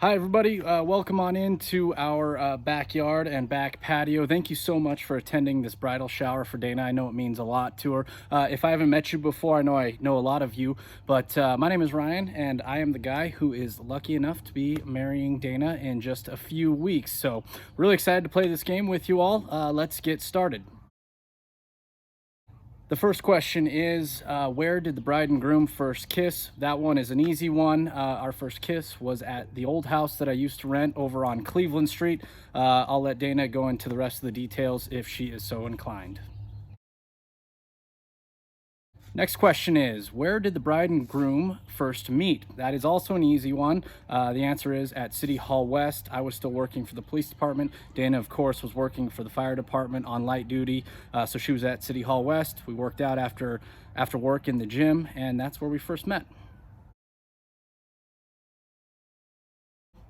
Hi, everybody. Welcome on into our backyard and back patio. Thank you so much for attending this bridal shower for Dana. I know it means a lot to her. If I haven't met you before, I know a lot of you, but my name is Ryan, and I am the guy who is lucky enough to be marrying Dana in just a few weeks. So, really excited to play this game with you all. Let's get started. The first question is, where did the bride and groom first kiss? That one is an easy one. Our first kiss was at the old house that I used to rent over on Cleveland Street. I'll let Dana go into the rest of the details if she is so inclined. Next question is, where did the bride and groom first meet? That is also an easy one. The answer is at City Hall West. I was still working for the police department. Dana, of course, was working for the fire department on light duty. So she was at City Hall West. We worked out after work in the gym, and that's where we first met.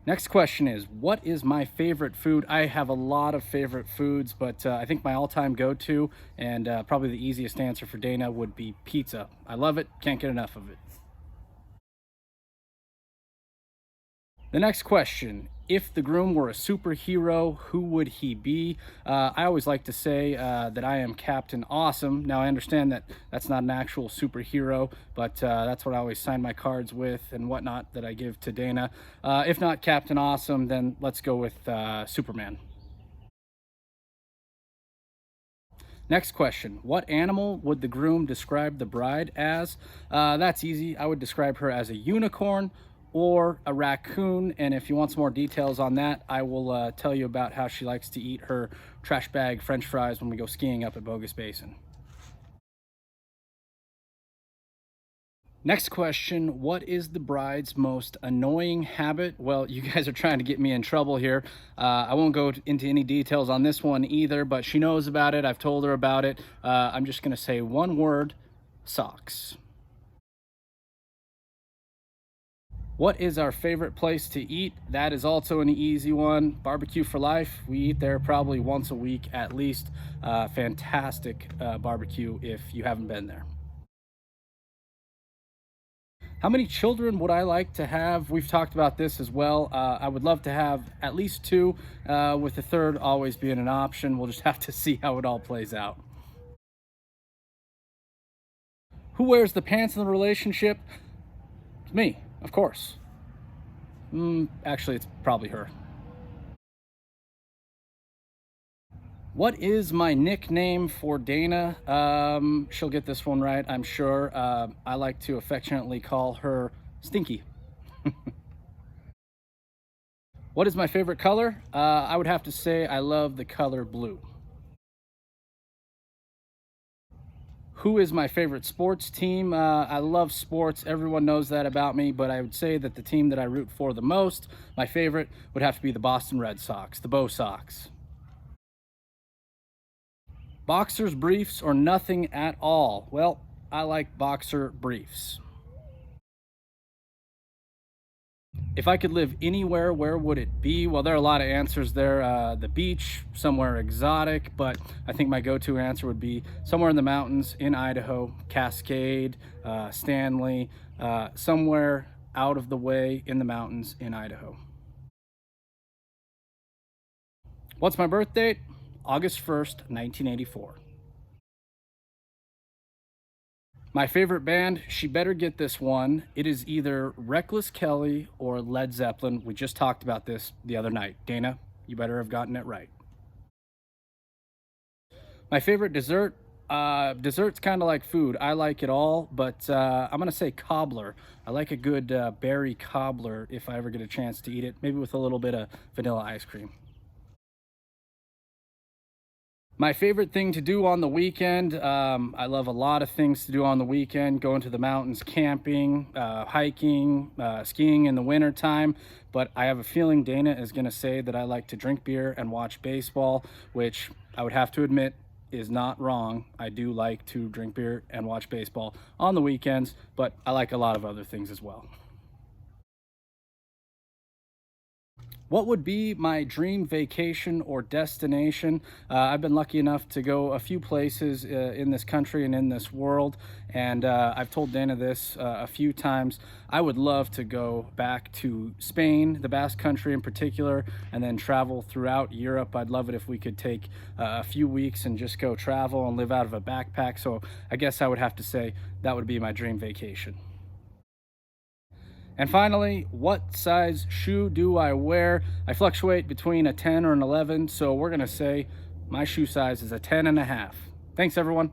Next question is, what is my favorite food? I have a lot of favorite foods, but I think my all-time go-to and probably the easiest answer for Dana would be pizza. I love it, can't get enough of it. The next question, if the groom were a superhero, who would he be? I always like to say that I am Captain Awesome. Now, I understand that that's not an actual superhero, but that's what I always sign my cards with and whatnot that I give to Dana. If not Captain Awesome, then let's go with Superman. Next question, what animal would the groom describe the bride as? That's easy. I would describe her as a unicorn or a raccoon. And if you want some more details on that, I will tell you about how she likes to eat her trash bag French fries when we go skiing up at Bogus Basin. Next question, what is the bride's most annoying habit? Well, you guys are trying to get me in trouble here. I won't go into any details on this one either, but she knows about it. I've told her about it. I'm just going to say one word, socks. What is our favorite place to eat? That is also an easy one. Barbecue for Life. We eat there probably once a week at least. Fantastic barbecue if you haven't been there. How many children would I like to have? We've talked about this as well. I would love to have at least two, with the third always being an option. We'll just have to see how it all plays out. Who wears the pants in the relationship? It's me, of course. Actually, it's probably her. What is my nickname for Dana? She'll get this one right, I'm sure. I like to affectionately call her Stinky. What is my favorite color? I would have to say I love the color blue. Who is my favorite sports team? I love sports. Everyone knows that about me, but I would say that the team that I root for the most, my favorite, would have to be the Boston Red Sox, the Bo Sox. Boxers briefs or nothing at all? Well, I like boxer briefs. If I could live anywhere, where would it be? Well, there are a lot of answers there. The beach, somewhere exotic, but I think my go-to answer would be somewhere in the mountains in Idaho, Cascade, Stanley, somewhere out of the way in the mountains in Idaho. What's my birth date? August 1st, 1984. My favorite band, she better get this one. It is either Reckless Kelly or Led Zeppelin. We just talked about this the other night. Dana, you better have gotten it right. My favorite dessert, dessert's kind of like food. I like it all, but I'm gonna say cobbler. I like a good berry cobbler if I ever get a chance to eat it, maybe with a little bit of vanilla ice cream. My favorite thing to do on the weekend, I love a lot of things to do on the weekend, going to the mountains, camping, hiking, skiing in the wintertime. But I have a feeling Dana is going to say that I like to drink beer and watch baseball, which I would have to admit is not wrong. I do like to drink beer and watch baseball on the weekends, but I like a lot of other things as well. What would be my dream vacation or destination? I've been lucky enough to go a few places in this country and in this world, and I've told Dana this a few times. I would love to go back to Spain, the Basque Country in particular, and then travel throughout Europe. I'd love it if we could take a few weeks and just go travel and live out of a backpack. So I guess I would have to say that would be my dream vacation. And finally, what size shoe do I wear? I fluctuate between a 10 or an 11, so we're gonna say my shoe size is a 10 and a half. Thanks, everyone.